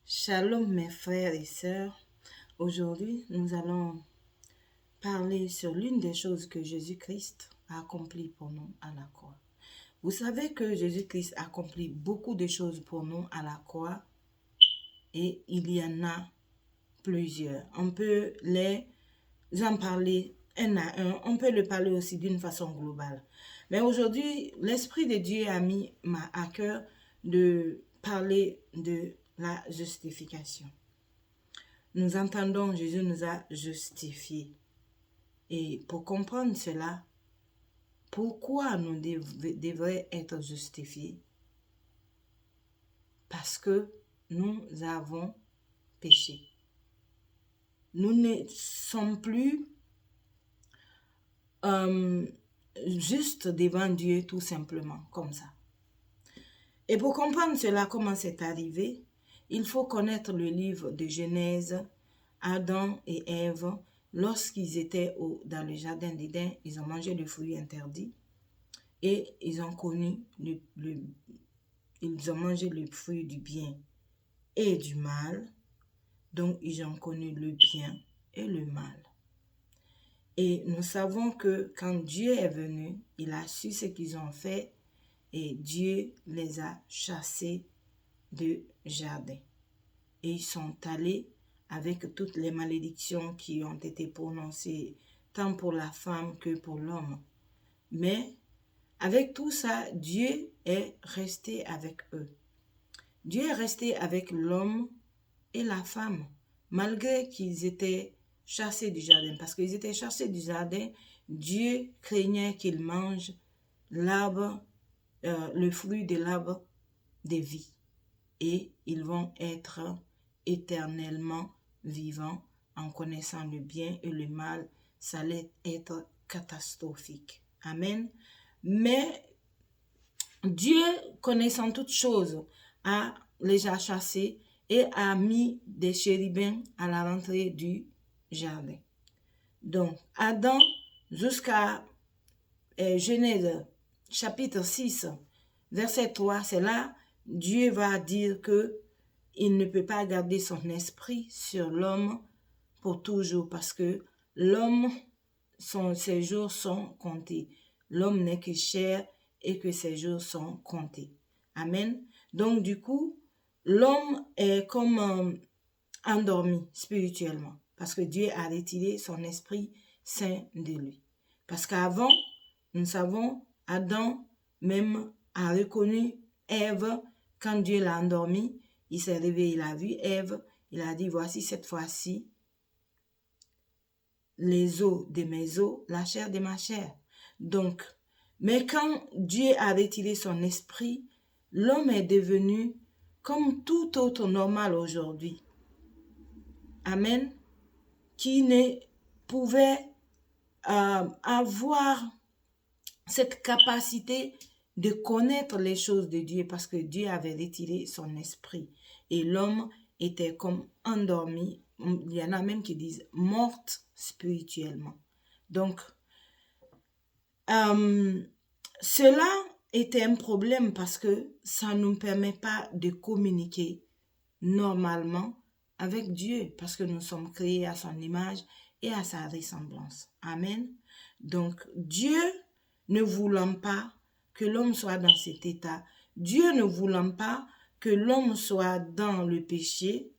Shalom mes frères et sœurs. Aujourd'hui, nous allons parler sur l'une des choses que Jésus-Christ a accompli pour nous à la croix. Vous savez que Jésus-Christ a accompli beaucoup de choses pour nous à la croix et il y en a plusieurs. On peut les en parler un à un, on peut le parler aussi d'une façon globale. Mais aujourd'hui, l'Esprit de Dieu a mis à cœur de parler de la justification. Nous entendons Jésus nous a justifiés. Et pour comprendre cela, pourquoi nous devrions être justifiés? Parce que nous avons péché. Nous ne sommes plus juste devant Dieu tout simplement, comme ça. Et pour comprendre cela, comment c'est arrivé, il faut connaître le livre de Genèse. Adam et Ève, lorsqu'ils étaient dans le jardin d'Éden, ils ont mangé le fruit interdit et ils ont connu ils ont mangé le fruit du bien et du mal. Donc, ils ont connu le bien et le mal. Et nous savons que quand Dieu est venu, il a su ce qu'ils ont fait et Dieu les a chassés du jardin. Et ils sont allés avec toutes les malédictions qui ont été prononcées tant pour la femme que pour l'homme. Mais avec tout ça, Dieu est resté avec eux. Dieu est resté avec l'homme et la femme, malgré qu'ils étaient chassés du jardin. Parce qu'ils étaient chassés du jardin, Dieu craignait qu'ils mangent l'arbre, le fruit de l'arbre de vie. Et ils vont être éternellement vivants en connaissant le bien et le mal. Ça allait être catastrophique. Amen. Mais Dieu, connaissant toutes choses, les a chassés et a mis des chérubins à la rentrée du jardin. Donc, Adam, jusqu'à Genèse chapitre 6, verset 3, c'est là, Dieu va dire que il ne peut pas garder son esprit sur l'homme pour toujours parce que l'homme, ses jours sont comptés. L'homme n'est que chair et que ses jours sont comptés. Amen. Donc du coup, l'homme est comme endormi spirituellement parce que Dieu a retiré son esprit saint de lui. Parce qu'avant, nous savons, Adam même a reconnu Ève quand Dieu l'a endormi. Il s'est réveillé, il a vu Ève, il a dit, voici cette fois-ci les os de mes os, la chair de ma chair. Donc, mais quand Dieu a retiré son esprit, l'homme est devenu comme tout autre normal aujourd'hui. Amen. Qui ne pouvait avoir cette capacité de connaître les choses de Dieu parce que Dieu avait retiré son esprit et l'homme était comme endormi. Il y en a même qui disent morte spirituellement. Donc, cela était un problème parce que ça ne nous permet pas de communiquer normalement avec Dieu parce que nous sommes créés à son image et à sa ressemblance. Amen. Donc, Dieu ne voulant pas que l'homme soit dans cet état, Dieu ne voulant pas que l'homme soit dans le péché,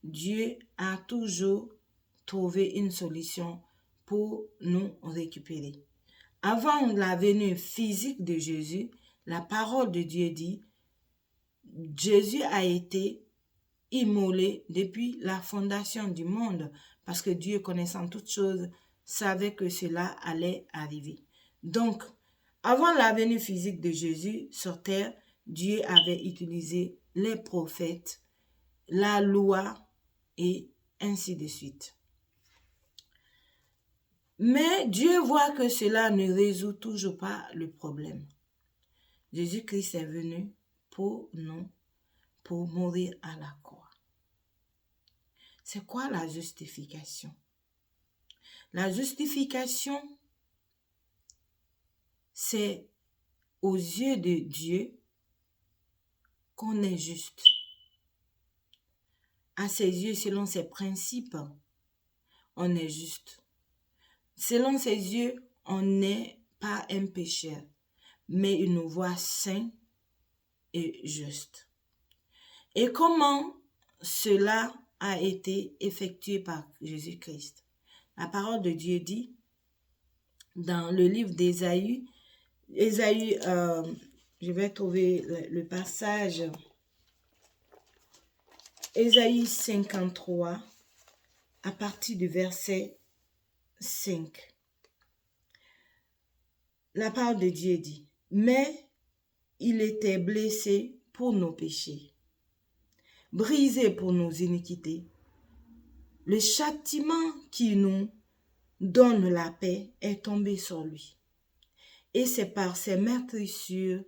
Dieu a toujours trouvé une solution pour nous récupérer. Avant la venue physique de Jésus, la parole de Dieu dit, Jésus a été immolé depuis la fondation du monde parce que Dieu, connaissant toutes choses, savait que cela allait arriver. Donc, avant la venue physique de Jésus sur terre, Dieu avait utilisé les prophètes, la loi et ainsi de suite. Mais Dieu voit que cela ne résout toujours pas le problème. Jésus-Christ est venu pour nous, pour mourir à la croix. C'est quoi la justification? La justification, c'est aux yeux de Dieu qu'on est juste. à ses yeux, selon ses principes, on est juste. Selon ses yeux, on n'est pas un pécheur, mais il nous voit saints et justes. Et comment cela a été effectué par Jésus-Christ? La parole de Dieu dit dans le livre d'Ésaïe, je vais trouver le passage, Ésaïe 53, à partir du verset 5. La parole de Dieu dit, « Mais il était blessé pour nos péchés, brisé pour nos iniquités. Le châtiment qui nous donne la paix est tombé sur lui. Et c'est par ses meurtrissures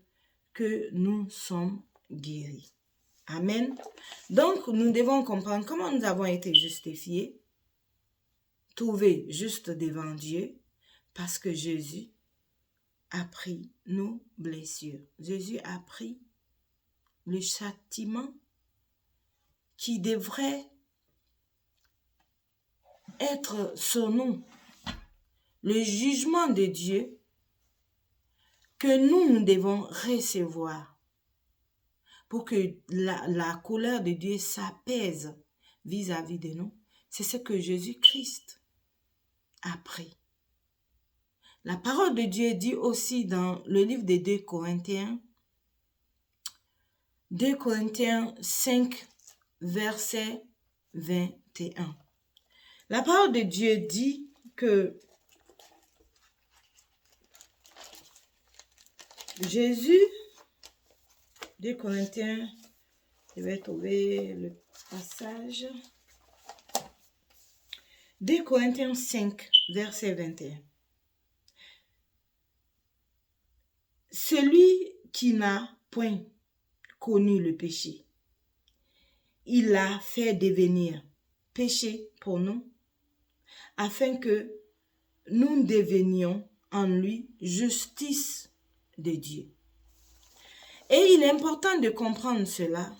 que nous sommes guéris. » Amen. Donc, nous devons comprendre comment nous avons été justifiés, trouvés justes devant Dieu, parce que Jésus a pris nos blessures. Jésus a pris le châtiment qui devrait être sur nous, le jugement de Dieu que nous devons recevoir pour que la colère de Dieu s'apaise vis-à-vis de nous. C'est ce que Jésus-Christ a pris. La parole de Dieu dit aussi dans le livre de 2 Corinthiens 5, verset 21. La parole de Dieu dit que Jésus, 2 Corinthiens, je vais trouver le passage, 2 Corinthiens 5, verset 21. Celui qui n'a point connu le péché, il l'a fait devenir péché pour nous, afin que nous devenions en lui justice de Dieu. Et il est important de comprendre cela,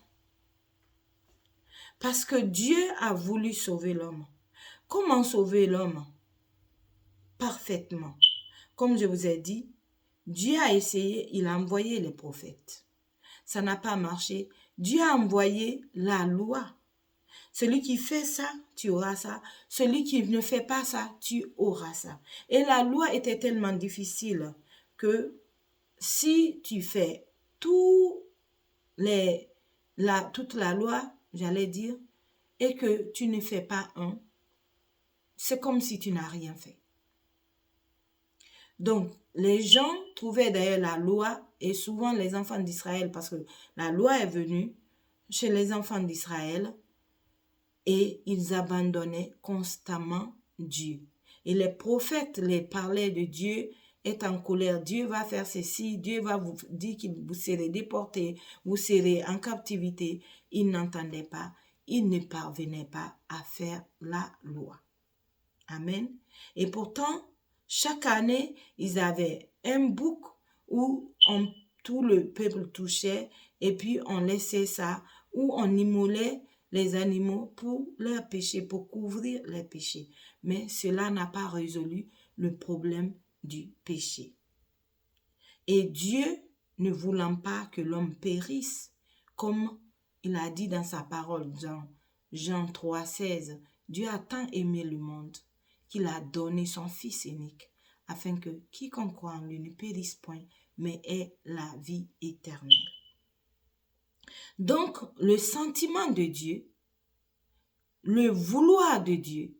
parce que Dieu a voulu sauver l'homme. Comment sauver l'homme? Parfaitement. Comme je vous ai dit, Dieu a essayé, il a envoyé les prophètes. Ça n'a pas marché. Dieu a envoyé la loi. Celui qui fait ça, tu auras ça. Celui qui ne fait pas ça, tu auras ça. Et la loi était tellement difficile que si tu fais toute la loi, j'allais dire, et que tu ne fais pas un, c'est comme si tu n'as rien fait. Donc, les gens trouvaient d'ailleurs la loi, et souvent les enfants d'Israël, parce que la loi est venue chez les enfants d'Israël, et ils abandonnaient constamment Dieu. Et les prophètes les parlaient de Dieu, est en colère, Dieu va faire ceci, Dieu va vous dire que vous serez déportés, vous serez en captivité. Ils n'entendaient pas, ils ne parvenaient pas à faire la loi. Amen. Et pourtant, chaque année, ils avaient un bouc où tout le peuple touchait et puis on laissait ça, où on immolait les animaux pour leurs péchés, pour couvrir les péchés. Mais cela n'a pas résolu le problème du péché. Et Dieu, ne voulant pas que l'homme périsse, comme il a dit dans sa parole dans Jean 3,16, Dieu a tant aimé le monde qu'il a donné son Fils unique, afin que quiconque croit en lui ne périsse point, mais ait la vie éternelle. Donc, le sentiment de Dieu, le vouloir de Dieu,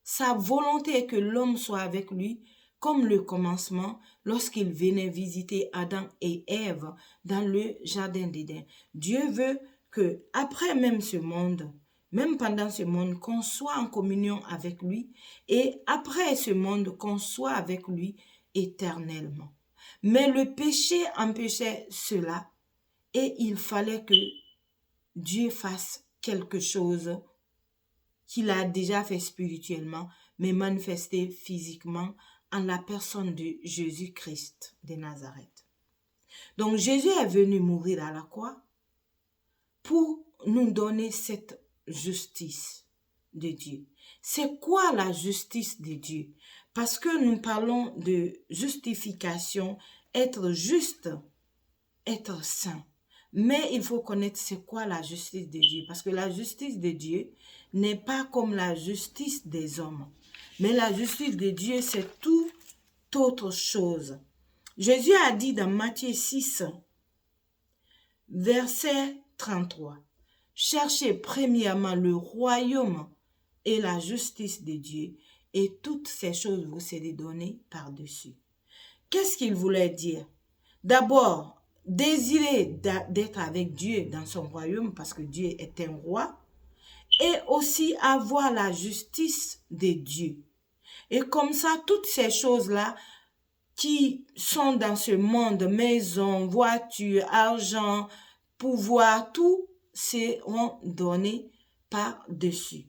sa volonté est que l'homme soit avec lui comme le commencement lorsqu'il venait visiter Adam et Ève dans le jardin d'Éden. Dieu veut que après même ce monde, même pendant ce monde, qu'on soit en communion avec lui et après ce monde, qu'on soit avec lui éternellement. Mais le péché empêchait cela et il fallait que Dieu fasse quelque chose qu'il a déjà fait spirituellement, mais manifesté physiquement en la personne de Jésus-Christ de Nazareth. Donc Jésus est venu mourir à la croix pour nous donner cette justice de Dieu. C'est quoi la justice de Dieu? Parce que nous parlons de justification, être juste, être saint. Mais il faut connaître c'est quoi la justice de Dieu. Parce que la justice de Dieu n'est pas comme la justice des hommes. Mais la justice de Dieu, c'est tout autre chose. Jésus a dit dans Matthieu 6, verset 33, « Cherchez premièrement le royaume et la justice de Dieu, et toutes ces choses vous seront données par-dessus. » Qu'est-ce qu'il voulait dire? D'abord, désirer d'être avec Dieu dans son royaume, parce que Dieu est un roi, et aussi avoir la justice de Dieu. Et comme ça, toutes ces choses-là qui sont dans ce monde, maison, voiture, argent, pouvoir, tout seront donnés par-dessus.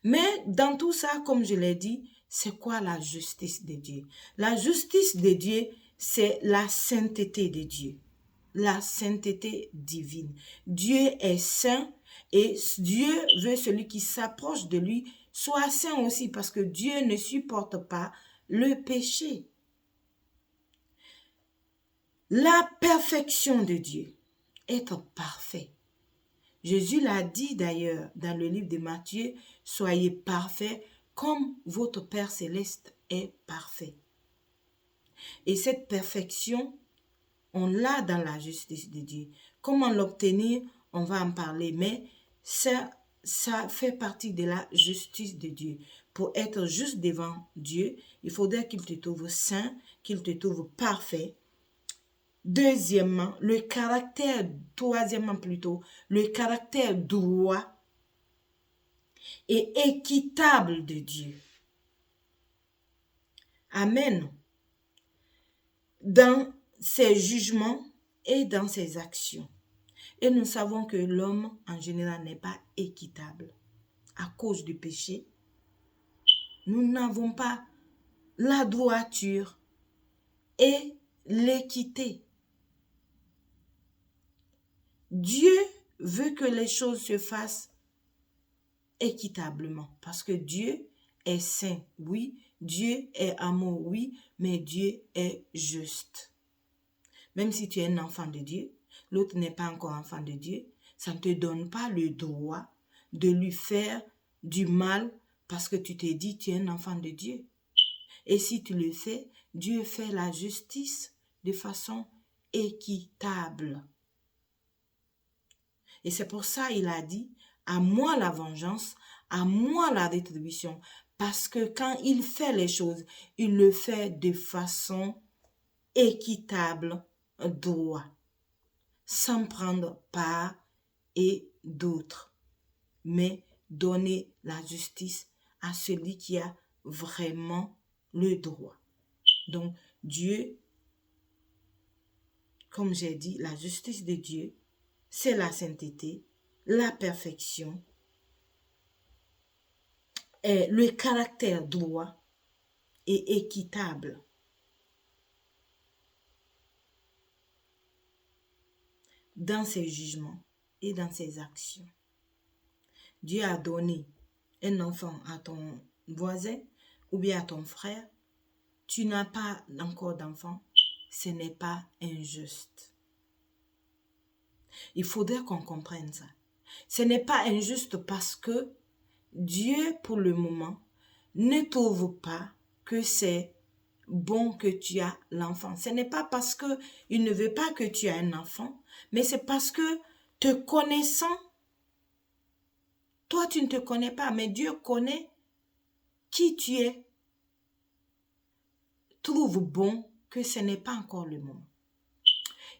Mais dans tout ça, comme je l'ai dit, c'est quoi la justice de Dieu? La justice de Dieu, c'est la sainteté de Dieu, la sainteté divine. Dieu est saint et Dieu veut celui qui s'approche de lui soit saint aussi parce que Dieu ne supporte pas le péché. La perfection de Dieu, être parfait. Jésus l'a dit d'ailleurs dans le livre de Matthieu, « Soyez parfaits comme votre Père céleste est parfait. » Et cette perfection, on l'a dans la justice de Dieu. Comment l'obtenir? On va en parler, mais ça fait partie de la justice de Dieu. Pour être juste devant Dieu, il faudrait qu'il te trouve saint, qu'il te trouve parfait. Deuxièmement, troisièmement plutôt, le caractère droit et équitable de Dieu. Amen. Dans ses jugements et dans ses actions. Et nous savons que l'homme en général n'est pas équitable. À cause du péché, nous n'avons pas la droiture et l'équité. Dieu veut que les choses se fassent équitablement parce que Dieu est saint, oui, Dieu est amour, oui, mais Dieu est juste. Même si tu es un enfant de Dieu, l'autre n'est pas encore enfant de Dieu, ça ne te donne pas le droit de lui faire du mal parce que tu t'es dit tu es un enfant de Dieu. Et si tu le fais, Dieu fait la justice de façon équitable. Et c'est pour ça qu'il a dit, à moi la vengeance, à moi la rétribution. Parce que quand il fait les choses, il le fait de façon équitable, droit, sans prendre part et d'autres, mais donner la justice à celui qui a vraiment le droit. Donc Dieu, comme j'ai dit, la justice de Dieu, c'est la sainteté, la perfection, et le caractère droit et équitable. Dans ses jugements et dans ses actions. Dieu a donné un enfant à ton voisin ou bien à ton frère. Tu n'as pas encore d'enfant, ce n'est pas injuste. Il faudrait qu'on comprenne ça. Ce n'est pas injuste parce que Dieu, pour le moment, ne trouve pas que c'est bon que tu as l'enfant. Ce n'est pas parce qu'il ne veut pas que tu aies un enfant, mais c'est parce que te connaissant, toi tu ne te connais pas, mais Dieu connaît qui tu es, trouve bon que ce n'est pas encore le moment.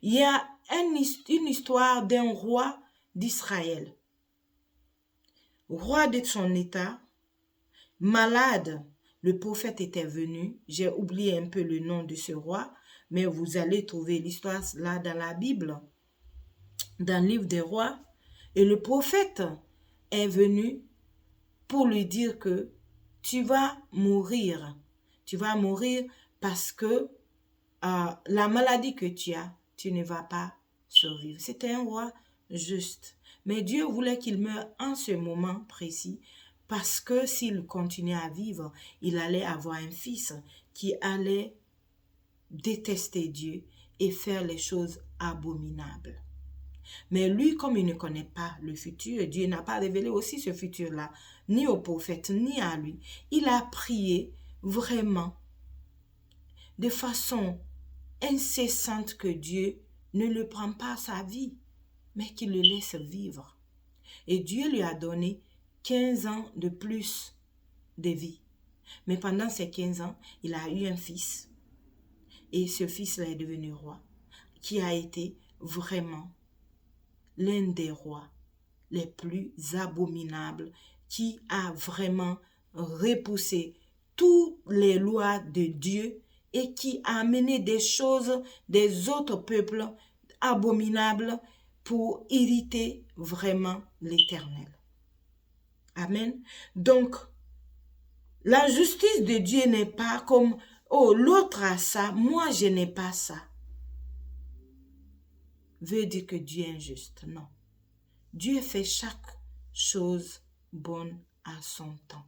Il y a une histoire d'un roi d'Israël, roi de son état, malade. Le prophète était venu, j'ai oublié un peu le nom de ce roi, mais vous allez trouver l'histoire là dans la Bible, dans le livre des rois. Et le prophète est venu pour lui dire que tu vas mourir. Tu vas mourir parce que la maladie que tu as, tu ne vas pas survivre. C'était un roi juste. Mais Dieu voulait qu'il meure en ce moment précis parce que s'il continuait à vivre, il allait avoir un fils qui allait détester Dieu et faire les choses abominables. Mais lui, comme il ne connaît pas le futur, Dieu n'a pas révélé aussi ce futur-là, ni au prophète, ni à lui. Il a prié vraiment de façon incessante que Dieu ne le prend pas sa vie, mais qu'il le laisse vivre. Et Dieu lui a donné 15 ans de plus de vie. Mais pendant ces 15 ans, il a eu un fils. Et ce fils-là est devenu roi, qui a été vraiment l'un des rois les plus abominables, qui a vraiment repoussé toutes les lois de Dieu et qui a amené des choses des autres peuples abominables pour irriter vraiment l'Éternel. Amen. Donc, la justice de Dieu n'est pas comme, oh, l'autre a ça, moi je n'ai pas ça. Veut dire que Dieu est injuste. Non. Dieu fait chaque chose bonne à son temps.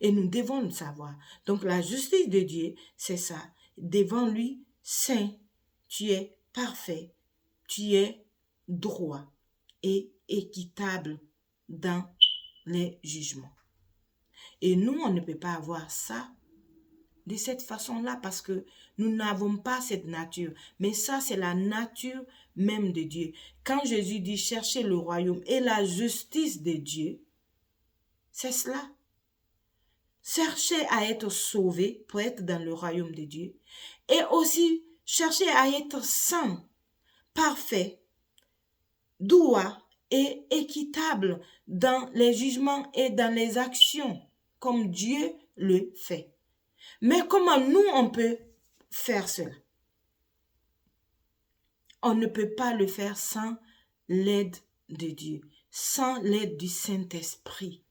Et nous devons le savoir. Donc la justice de Dieu, c'est ça. Devant lui, saint, tu es parfait, tu es droit et équitable dans les jugements. Et nous, on ne peut pas avoir ça de cette façon-là parce que nous n'avons pas cette nature. Mais ça, c'est la nature même de Dieu. Quand Jésus dit chercher le royaume et la justice de Dieu, c'est cela. Chercher à être sauvé pour être dans le royaume de Dieu et aussi chercher à être saint, parfait, droit et équitable dans les jugements et dans les actions comme Dieu le fait. Mais comment nous, on peut faire cela? On ne peut pas le faire sans l'aide de Dieu, sans l'aide du Saint-Esprit.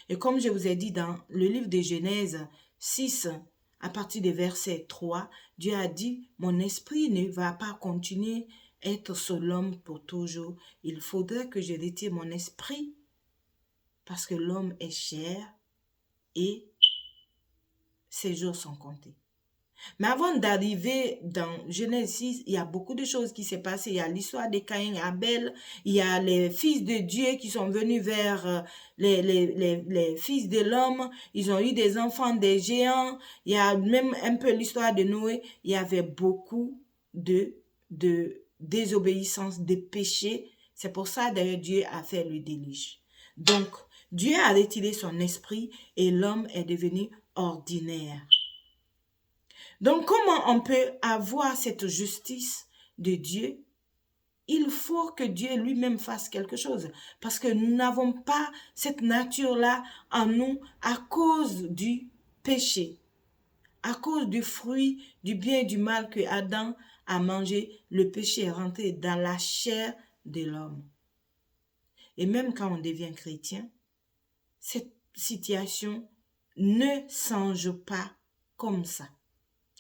Et comme je vous ai dit dans le livre de Genèse 6, à partir du verset 3, Dieu a dit, mon esprit ne va pas continuer à être sur l'homme pour toujours. Il faudrait que je retire mon esprit parce que l'homme est chair et ses jours sont comptés. Mais avant d'arriver dans Genèse 6, il y a beaucoup de choses qui s'est passées. Il y a l'histoire de Caïn et Abel. Il y a les fils de Dieu qui sont venus vers les fils de l'homme. Ils ont eu des enfants, des géants. Il y a même un peu l'histoire de Noé. Il y avait beaucoup de désobéissance, de péché. C'est pour ça d'ailleurs Dieu a fait le déluge. Donc, Dieu a retiré son esprit et l'homme est devenu ordinaire. Donc, comment on peut avoir cette justice de Dieu? Il faut que Dieu lui-même fasse quelque chose. Parce que nous n'avons pas cette nature-là en nous à cause du péché. À cause du fruit, du bien et du mal que Adam a mangé, le péché est rentré dans la chair de l'homme. Et même quand on devient chrétien, cette situation ne change pas comme ça.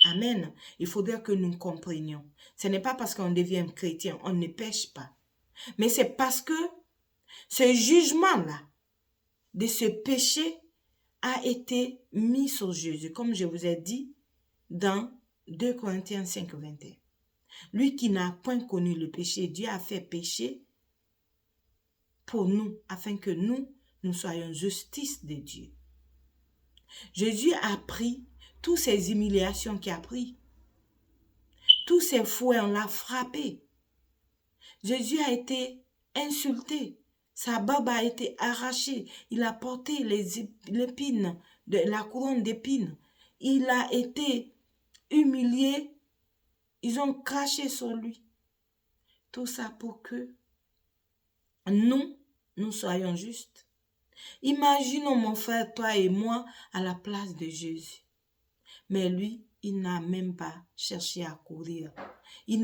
Amen. Il faudrait que nous comprenions. Ce n'est pas parce qu'on devient chrétien, on ne pêche pas. Mais c'est parce que ce jugement-là de ce péché a été mis sur Jésus, comme je vous ai dit dans 2 Corinthiens 5, 21. Lui qui n'a point connu le péché, Dieu a fait péché pour nous, afin que nous soyons justice de Dieu. Jésus a pris toutes ces humiliations qu'il a pris. Tous ces fouets, on l'a frappé. Jésus a été insulté. Sa barbe a été arrachée. Il a porté l'épine, la couronne d'épines. Il a été humilié. Ils ont craché sur lui. Tout ça pour que nous soyons justes. Imaginons mon frère, toi et moi, à la place de Jésus. Mais lui, il n'a même pas cherché à courir. Il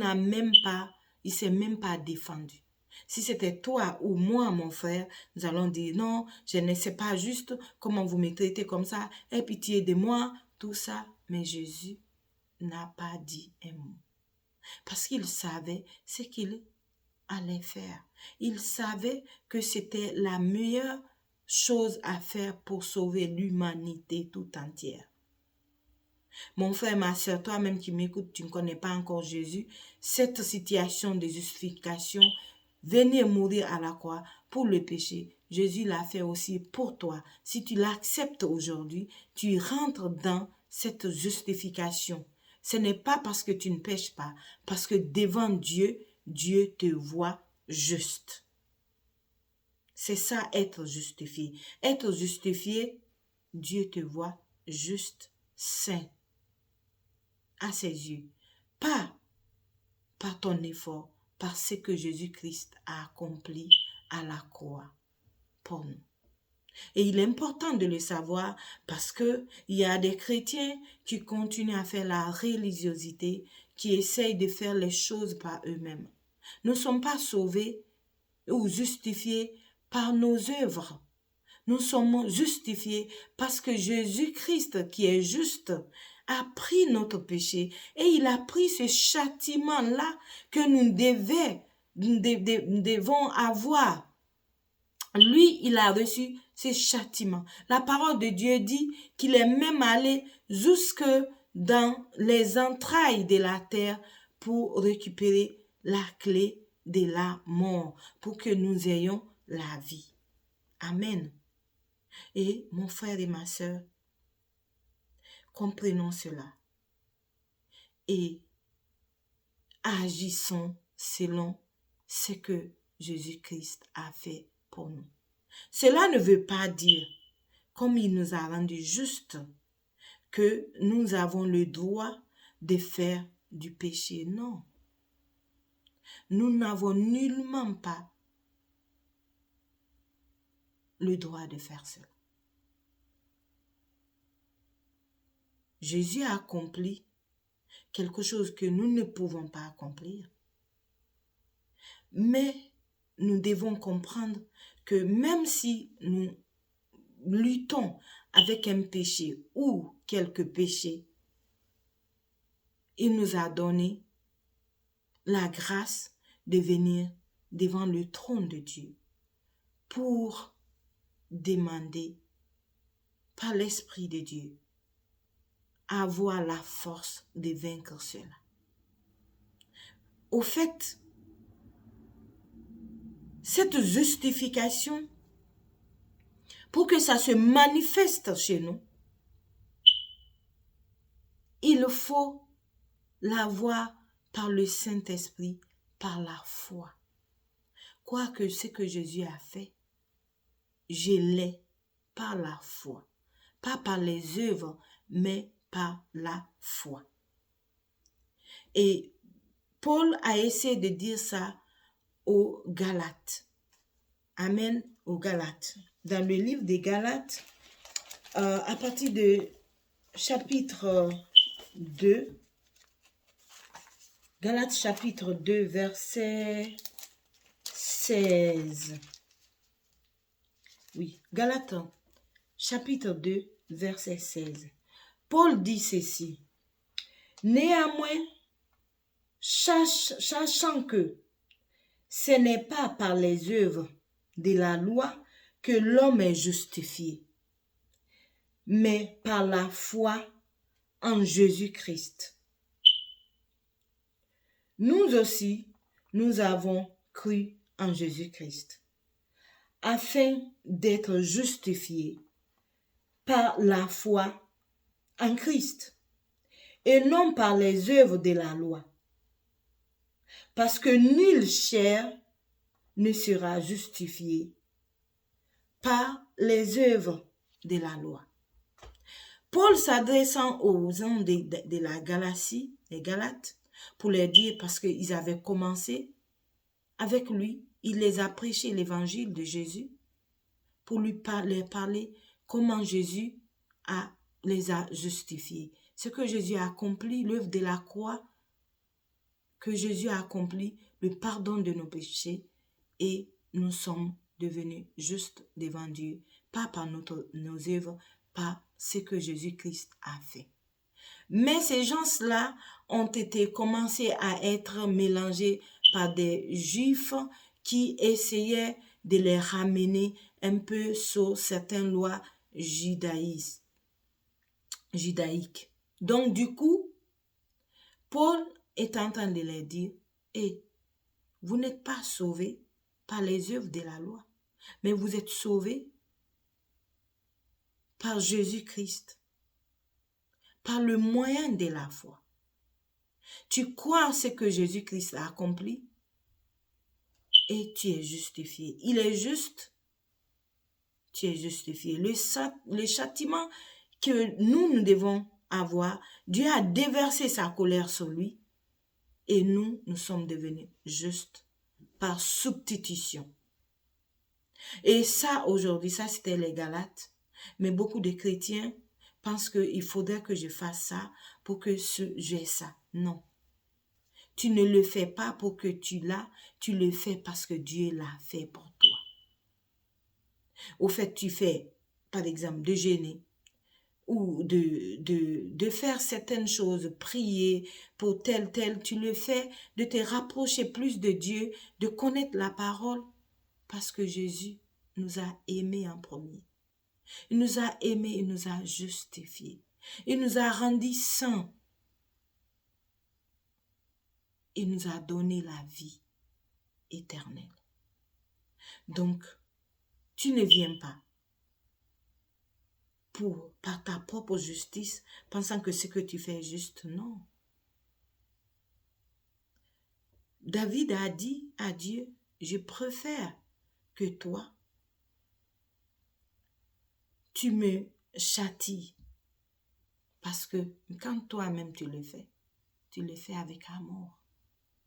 s'est même pas défendu. Si c'était toi ou moi, mon frère, nous allons dire non, je ne sais pas juste comment vous me traitez comme ça, aie pitié de moi, tout ça. Mais Jésus n'a pas dit un mot. Parce qu'il savait ce qu'il allait faire. Il savait que c'était la meilleure chose à faire pour sauver l'humanité tout entière. Mon frère, ma soeur, toi-même qui m'écoutes, tu ne connais pas encore Jésus, cette situation de justification, venir mourir à la croix pour le péché, Jésus l'a fait aussi pour toi. Si tu l'acceptes aujourd'hui, tu rentres dans cette justification. Ce n'est pas parce que tu ne pêches pas, parce que devant Dieu, Dieu te voit juste. C'est ça, être justifié. Être justifié, Dieu te voit juste, saint, à ses yeux. Pas par ton effort, par ce que Jésus-Christ a accompli à la croix pour nous. Et il est important de le savoir parce qu'il y a des chrétiens qui continuent à faire la religiosité, qui essayent de faire les choses par eux-mêmes. Nous ne sommes pas sauvés ou justifiés par nos œuvres. Nous sommes justifiés parce que Jésus-Christ, qui est juste, a pris notre péché et il a pris ce châtiment-là que nous devons avoir. Lui, il a reçu ce châtiment. La parole de Dieu dit qu'il est même allé jusque dans les entrailles de la terre pour récupérer la clé de la mort, pour que nous ayons la vie. Amen. Et mon frère et ma sœur, comprenons cela et agissons selon ce que Jésus-Christ a fait pour nous. Cela ne veut pas dire, comme il nous a rendu justes, que nous avons le droit de faire du péché. Non. Nous n'avons nullement pas le droit de faire cela. Jésus a accompli quelque chose que nous ne pouvons pas accomplir. Mais nous devons comprendre que même si nous luttons avec un péché ou quelques péchés, il nous a donné la grâce de venir devant le trône de Dieu pour demander par l'Esprit de Dieu avoir la force de vaincre cela. Au fait, cette justification, pour que ça se manifeste chez nous, il faut l'avoir par le Saint-Esprit, par la foi. Quoique ce que Jésus a fait, je l'ai par la foi. Pas par les œuvres, mais par la foi. Et Paul a essayé de dire ça aux Galates. Amen, aux Galates. Dans le livre des Galates, à partir de chapitre 2, Galates chapitre 2, verset 16. Oui, Galates chapitre 2, verset 16. Paul dit ceci. Néanmoins, sachant que ce n'est pas par les œuvres de la loi que l'homme est justifié, mais par la foi en Jésus-Christ. Nous aussi, nous avons cru en Jésus-Christ, afin d'être justifiés par la foi en Christ, et non par les œuvres de la loi. Parce que nulle chair ne sera justifiée par les œuvres de la loi. Paul s'adressant aux gens de la Galatie, les Galates, pour leur dire, parce qu'ils avaient commencé avec lui, il les a prêché l'évangile de Jésus, pour leur parler comment Jésus les a justifiés. Ce que Jésus a accompli, l'œuvre de la croix, que Jésus a accompli, le pardon de nos péchés, et nous sommes devenus justes devant Dieu, pas par nos œuvres, par ce que Jésus-Christ a fait. Mais ces gens-là ont été commencés à être mélangés par des Juifs qui essayaient de les ramener un peu sur certaines lois judaïques. Donc, du coup, Paul est en train de leur dire, vous n'êtes pas sauvés par les œuvres de la loi, mais vous êtes sauvés par Jésus-Christ, par le moyen de la foi. Tu crois ce que Jésus-Christ a accompli et tu es justifié. Il est juste, tu es justifié. Le châtiment que nous devons avoir, Dieu a déversé sa colère sur lui et nous sommes devenus justes par substitution. Et ça, aujourd'hui, ça c'était les Galates, mais beaucoup de chrétiens pensent qu'il faudrait que je fasse ça pour que j'ai ça. Non. Tu ne le fais pas pour que tu l'as, tu le fais parce que Dieu l'a fait pour toi. Au fait, tu fais, par exemple, de jeûner ou de faire certaines choses, prier pour tel, tu le fais, de te rapprocher plus de Dieu, de connaître la parole, parce que Jésus nous a aimés en premier. Il nous a aimés, il nous a justifiés. Il nous a rendus saints. Il nous a donné la vie éternelle. Donc, tu ne viens pas par ta propre justice, pensant que ce que tu fais est juste. Non. David a dit à Dieu, je préfère que toi, tu me châties. Parce que quand toi-même tu le fais avec amour.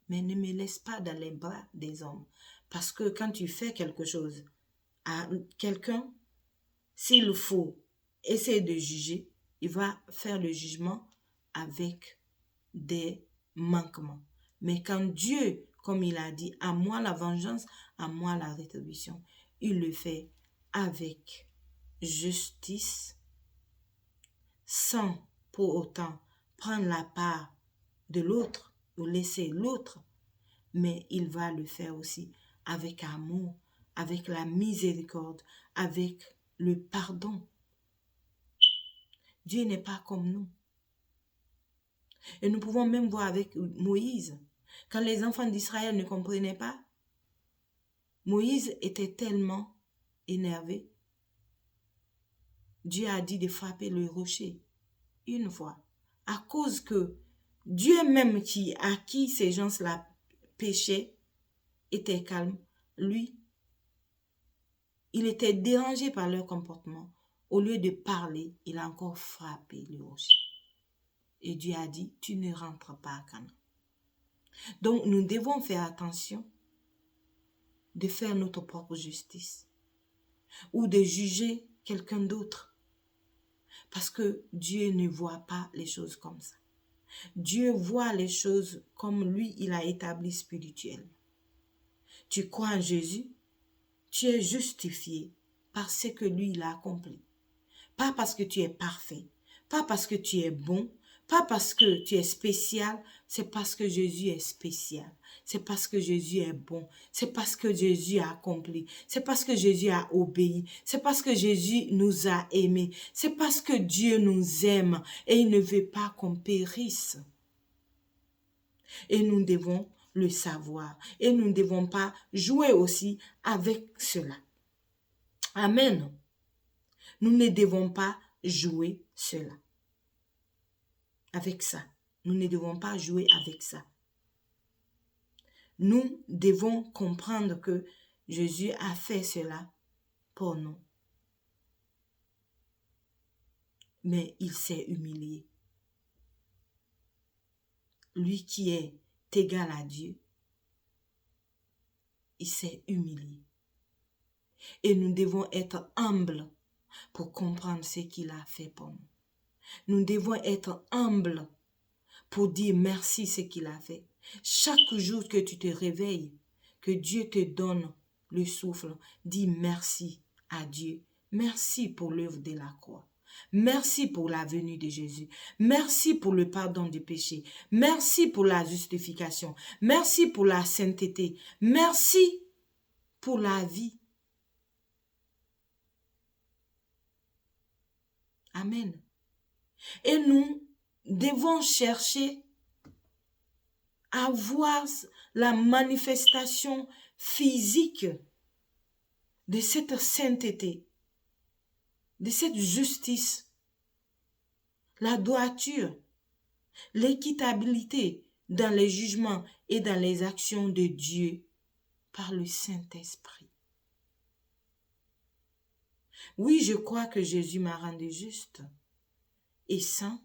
Mais ne me laisse pas dans les bras des hommes. Parce que quand tu fais quelque chose à quelqu'un, s'il faut essayer de juger, il va faire le jugement avec des manquements. Mais quand Dieu, comme il a dit, à moi la vengeance, à moi la rétribution, il le fait avec justice, sans pour autant prendre la part de l'autre ou laisser l'autre, mais il va le faire aussi avec amour, avec la miséricorde, avec le pardon. Dieu n'est pas comme nous. Et nous pouvons même voir avec Moïse, quand les enfants d'Israël ne comprenaient pas, Moïse était tellement énervé. Dieu a dit de frapper le rocher une fois, à cause que Dieu même à qui ces gens-là péchaient était calme. Lui, il était dérangé par leur comportement. Au lieu de parler, il a encore frappé le rocher. Et Dieu a dit, tu ne rentres pas à Canaan. Donc, nous devons faire attention de faire notre propre justice ou de juger quelqu'un d'autre. Parce que Dieu ne voit pas les choses comme ça. Dieu voit les choses comme lui, il a établi spirituellement. Tu crois en Jésus, tu es justifié par ce que lui, il a accompli. Pas parce que tu es parfait, pas parce que tu es bon, pas parce que tu es spécial, c'est parce que Jésus est spécial. C'est parce que Jésus est bon. C'est parce que Jésus a accompli. C'est parce que Jésus a obéi. C'est parce que Jésus nous a aimés. C'est parce que Dieu nous aime et il ne veut pas qu'on périsse. Et nous devons le savoir. Et nous ne devons pas jouer aussi avec cela. Amen. Nous ne devons pas jouer cela. Avec ça. Nous ne devons pas jouer avec ça. Nous devons comprendre que Jésus a fait cela pour nous. Mais il s'est humilié. Lui qui est égal à Dieu, il s'est humilié. Et nous devons être humbles pour comprendre ce qu'il a fait pour nous. Nous devons être humbles pour dire merci ce qu'il a fait. Chaque jour que tu te réveilles, que Dieu te donne le souffle, dis merci à Dieu. Merci pour l'œuvre de la croix. Merci pour la venue de Jésus. Merci pour le pardon des péchés. Merci pour la justification. Merci pour la sainteté. Merci pour la vie. Amen. Et nous devons chercher à voir la manifestation physique de cette sainteté, de cette justice, la droiture, l'équitabilité dans les jugements et dans les actions de Dieu par le Saint-Esprit. Oui, je crois que Jésus m'a rendu juste et saint,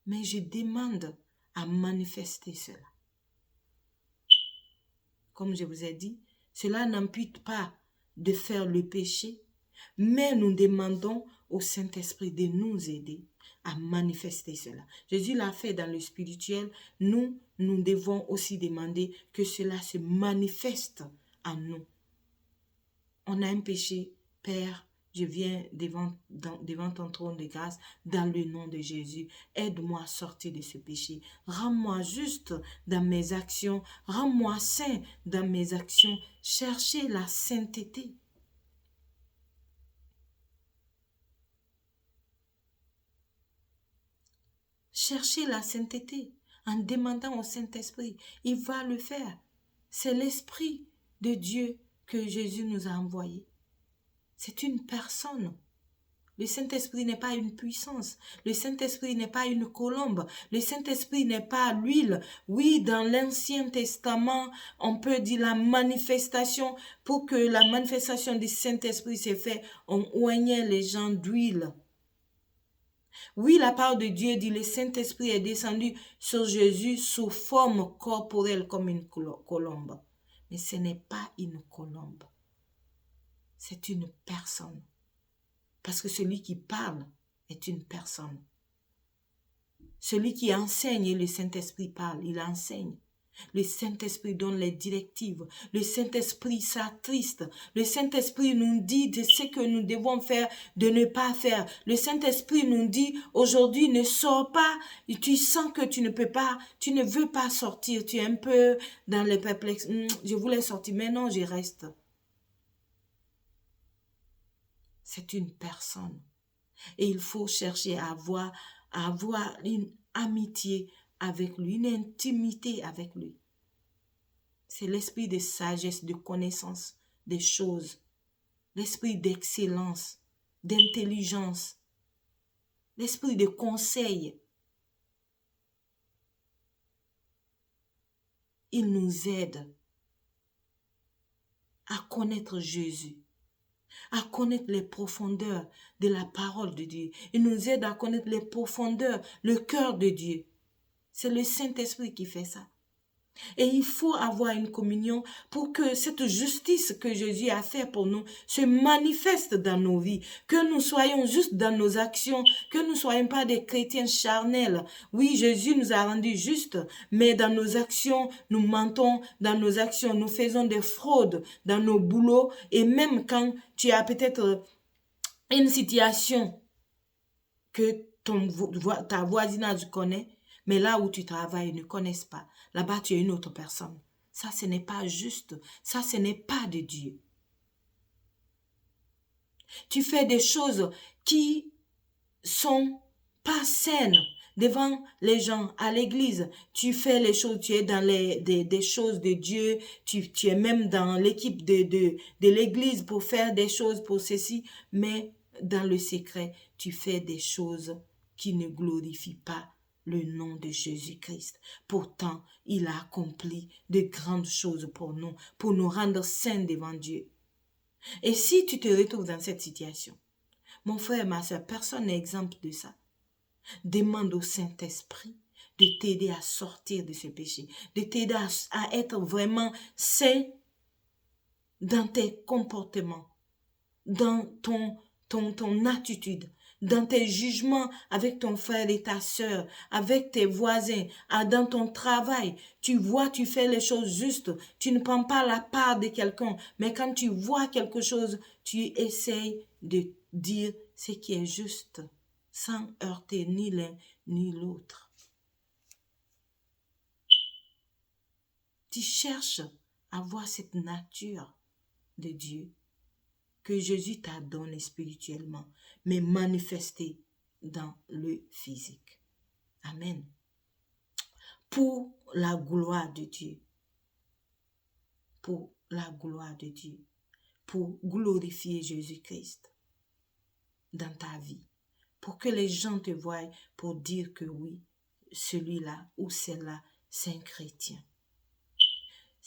mais je demande à manifester cela. Comme je vous ai dit, cela n'ampute pas de faire le péché, mais nous demandons au Saint-Esprit de nous aider à manifester cela. Jésus l'a fait dans le spirituel. Nous devons aussi demander que cela se manifeste en nous. On a un péché, Père, je viens devant ton trône de grâce dans le nom de Jésus. Aide-moi à sortir de ce péché. Rends-moi juste dans mes actions. Rends-moi saint dans mes actions. Cherchez la sainteté. Cherchez la sainteté en demandant au Saint-Esprit. Il va le faire. C'est l'Esprit de Dieu que Jésus nous a envoyé. C'est une personne. Le Saint-Esprit n'est pas une puissance. Le Saint-Esprit n'est pas une colombe. Le Saint-Esprit n'est pas l'huile. Oui, dans l'Ancien Testament, on peut dire la manifestation. Pour que la manifestation du Saint-Esprit s'est faite, on oignait les gens d'huile. Oui, la parole de Dieu dit, le Saint-Esprit est descendu sur Jésus sous forme corporelle comme une colombe. Mais ce n'est pas une colombe. C'est une personne. Parce que celui qui parle est une personne. Celui qui enseigne, le Saint-Esprit parle, il enseigne. Le Saint-Esprit donne les directives. Le Saint-Esprit s'attriste. Le Saint-Esprit nous dit de ce que nous devons faire, de ne pas faire. Le Saint-Esprit nous dit, aujourd'hui, ne sors pas. Tu sens que tu ne peux pas, tu ne veux pas sortir. Tu es un peu dans les perplexes. Je voulais sortir, mais non, je reste. C'est une personne. Et il faut chercher à avoir une amitié avec lui, une intimité avec lui. C'est l'esprit de sagesse, de connaissance des choses, l'esprit d'excellence, d'intelligence, l'esprit de conseil. Il nous aide à connaître Jésus, à connaître les profondeurs de la parole de Dieu. Il nous aide à connaître les profondeurs, le cœur de Dieu. C'est le Saint-Esprit qui fait ça. Et il faut avoir une communion pour que cette justice que Jésus a fait pour nous se manifeste dans nos vies. Que nous soyons justes dans nos actions, que nous ne soyons pas des chrétiens charnels. Oui, Jésus nous a rendus justes, mais dans nos actions, nous mentons, dans nos actions, nous faisons des fraudes dans nos boulots. Et même quand tu as peut-être une situation que ta voisinage connaît, mais là où tu travailles, ils ne connaissent pas. Là-bas, tu es une autre personne. Ça, ce n'est pas juste. Ça, ce n'est pas de Dieu. Tu fais des choses qui sont pas saines devant les gens, à l'église. Tu fais les choses, tu es dans des choses de Dieu. Tu es même dans l'équipe de l'église pour faire des choses pour ceci. Mais dans le secret, tu fais des choses qui ne glorifient pas le nom de Jésus-Christ. Pourtant, il a accompli de grandes choses pour nous rendre saints devant Dieu. Et si tu te retrouves dans cette situation, mon frère, ma soeur, personne n'est exempt de ça. Demande au Saint-Esprit de t'aider à sortir de ce péché, de t'aider à être vraiment saint dans tes comportements, dans ton attitude, dans tes jugements avec ton frère et ta sœur, avec tes voisins, dans ton travail. Tu vois, tu fais les choses justes. Tu ne prends pas la part de quelqu'un. Mais quand tu vois quelque chose, tu essayes de dire ce qui est juste, sans heurter ni l'un ni l'autre. Tu cherches à voir cette nature de Dieu que Jésus t'a donné spirituellement, mais manifestée dans le physique. Amen. Pour la gloire de Dieu. Pour la gloire de Dieu. Pour glorifier Jésus-Christ dans ta vie. Pour que les gens te voient, pour dire que oui, celui-là ou celle-là, c'est un chrétien.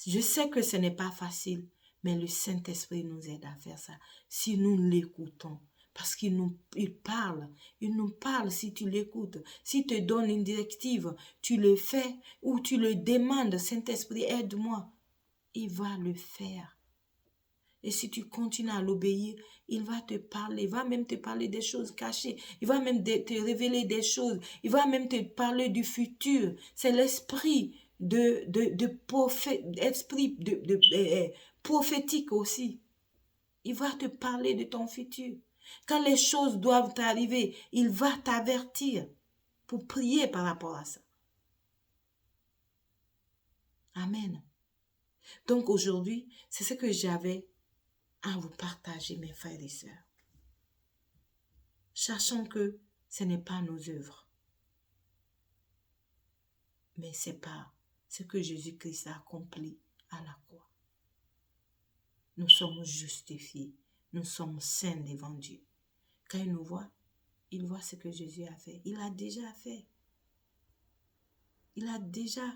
Je sais que ce n'est pas facile, mais le Saint-Esprit nous aide à faire ça. Si nous l'écoutons, parce qu'il nous parle si tu l'écoutes. S'il te donne une directive, tu le fais ou tu le demandes, Saint-Esprit, aide-moi. Il va le faire. Et si tu continues à l'obéir, il va te parler, il va même te parler des choses cachées, il va même te révéler des choses, il va même te parler du futur. C'est l'esprit prophétique aussi. Il va te parler de ton futur. Quand les choses doivent t'arriver, il va t'avertir pour prier par rapport à ça. Amen. Donc aujourd'hui, c'est ce que j'avais à vous partager, mes frères et sœurs. Sachant que ce n'est pas nos œuvres, mais c'est par ce que Jésus-Christ a accompli à la croix. Nous sommes justifiés, nous sommes saints devant Dieu. Quand il nous voit, il voit ce que Jésus a fait. Il a déjà fait. Il a déjà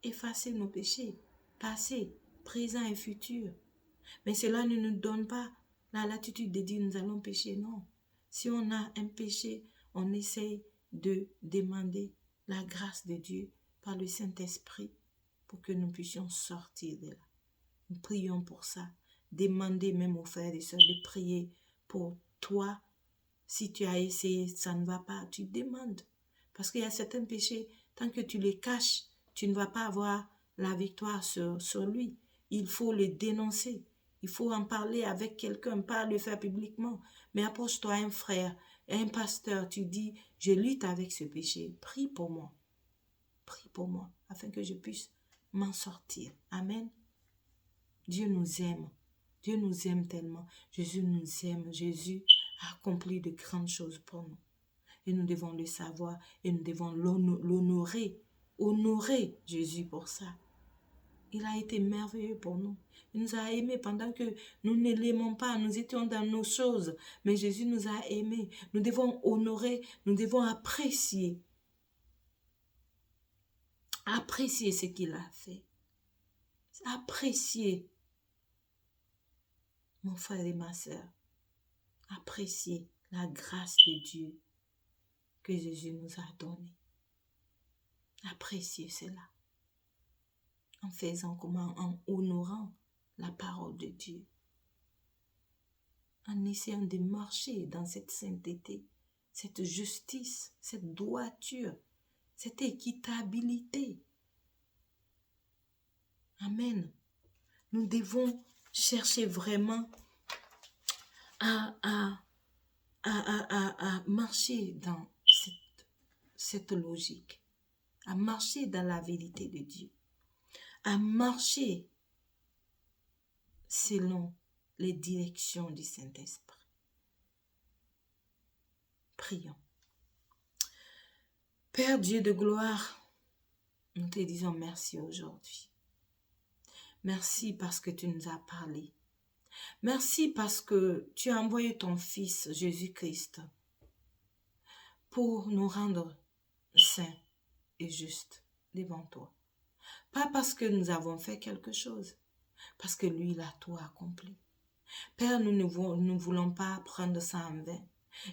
effacé nos péchés, passés, présents et futurs. Mais cela ne nous donne pas la latitude de dire nous allons pécher, non. Si on a un péché, on essaye de demander la grâce de Dieu par le Saint-Esprit pour que nous puissions sortir de là. Nous prions pour ça. Demandez même aux frères et sœurs de prier pour toi. Si tu as essayé, ça ne va pas, tu demandes. Parce qu'il y a certains péchés, tant que tu les caches, tu ne vas pas avoir la victoire sur lui. Il faut les dénoncer. Il faut en parler avec quelqu'un, pas le faire publiquement. Mais approche-toi à un frère, à un pasteur, tu dis, je lutte avec ce péché. Prie pour moi. Prie pour moi, afin que je puisse m'en sortir. Amen. Dieu nous aime. Dieu nous aime tellement. Jésus nous aime. Jésus a accompli de grandes choses pour nous. Et nous devons le savoir et nous devons l'honorer. Honorer Jésus pour ça. Il a été merveilleux pour nous. Il nous a aimés pendant que nous ne l'aimons pas. Nous étions dans nos choses. Mais Jésus nous a aimés. Nous devons honorer. Nous devons apprécier. Apprécier ce qu'il a fait. Apprécier. Mon frère et ma sœur. Apprécier la grâce de Dieu que Jésus nous a donnée. Apprécier cela. En faisant comment? En honorant la parole de Dieu. En essayant de marcher dans cette sainteté, cette justice, cette droiture, cette équitabilité. Amen. Nous devons chercher vraiment à marcher dans cette logique, à marcher dans la vérité de Dieu, à marcher selon les directions du Saint-Esprit. Prions. Père Dieu de gloire, nous te disons merci aujourd'hui. Merci parce que tu nous as parlé. Merci parce que tu as envoyé ton Fils Jésus-Christ pour nous rendre saints et justes devant toi. Pas parce que nous avons fait quelque chose, parce que lui, il a tout accompli. Père, nous ne voulons pas prendre ça en vain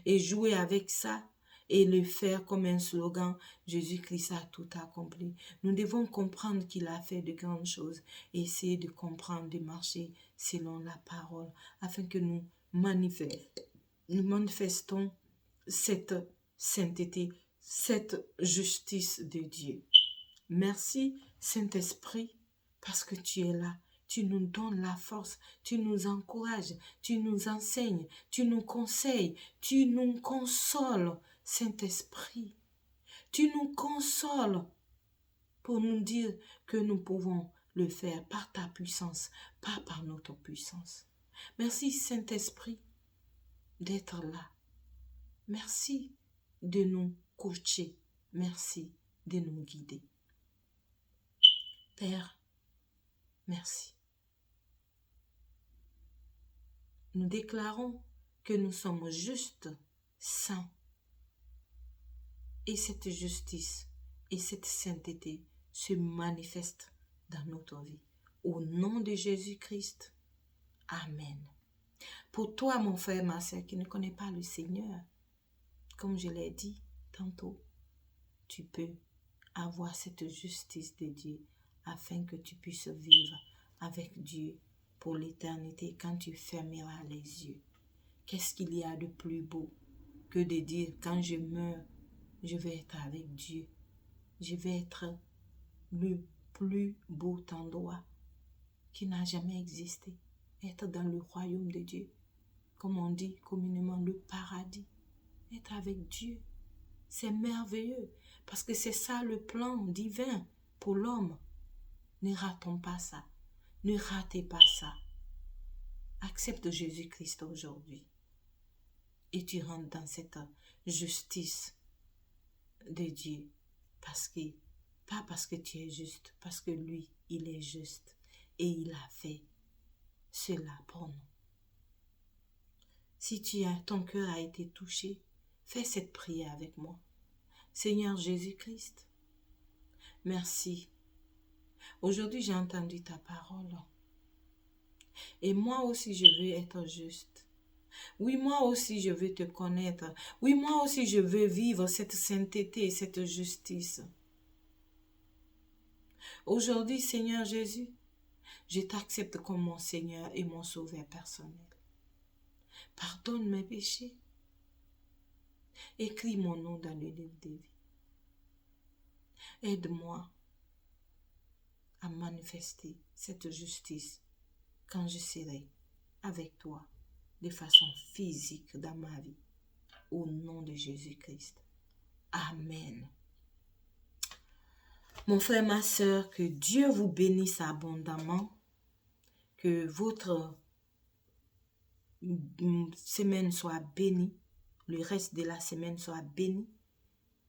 et jouer avec ça et le faire comme un slogan, Jésus-Christ a tout accompli. Nous devons comprendre qu'il a fait de grandes choses et essayer de comprendre, de marcher selon la parole, afin que nous manifestons cette sainteté, cette justice de Dieu. Merci Saint-Esprit parce que tu es là. Tu nous donnes la force, tu nous encourages, tu nous enseignes, tu nous conseilles, tu nous consoles, Saint-Esprit. Tu nous consoles pour nous dire que nous pouvons le faire par ta puissance, pas par notre puissance. Merci Saint-Esprit d'être là. Merci de nous coacher. Merci de nous guider. Père, merci. Nous déclarons que nous sommes justes, saints. Et cette justice et cette sainteté se manifestent dans notre vie. Au nom de Jésus-Christ. Amen. Pour toi, mon frère, ma soeur, qui ne connaît pas le Seigneur, comme je l'ai dit tantôt, tu peux avoir cette justice de Dieu afin que tu puisses vivre avec Dieu pour l'éternité quand tu fermeras les yeux. Qu'est-ce qu'il y a de plus beau que de dire quand je meurs, je vais être avec Dieu. Je vais être le plus beau endroit qui n'a jamais existé. Être dans le royaume de Dieu. Comme on dit communément, le paradis. Être avec Dieu. C'est merveilleux. Parce que c'est ça le plan divin pour l'homme. Ne ratons pas ça. Ne ratez pas ça. Accepte Jésus-Christ aujourd'hui. Et tu rentres dans cette justice de Dieu. Pas parce que tu es juste, parce que lui, il est juste. Et il a fait cela pour nous. Si ton cœur a été touché, fais cette prière avec moi. Seigneur Jésus-Christ, merci. Aujourd'hui, j'ai entendu ta parole. Et moi aussi, je veux être juste. Oui, moi aussi, je veux te connaître. Oui, moi aussi, je veux vivre cette sainteté, cette justice. Aujourd'hui, Seigneur Jésus, je t'accepte comme mon Seigneur et mon Sauveur personnel. Pardonne mes péchés. Écris mon nom dans le livre de vie. Aide-moi à manifester cette justice quand je serai avec toi de façon physique dans ma vie. Au nom de Jésus-Christ. Amen. Mon frère, ma soeur, que Dieu vous bénisse abondamment. Que votre semaine soit bénie. Le reste de la semaine soit béni.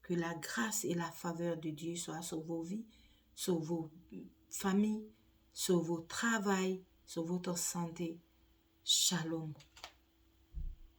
Que la grâce et la faveur de Dieu soient sur vos vies, sur vos familles, sur vos travails, sur votre santé. Shalom.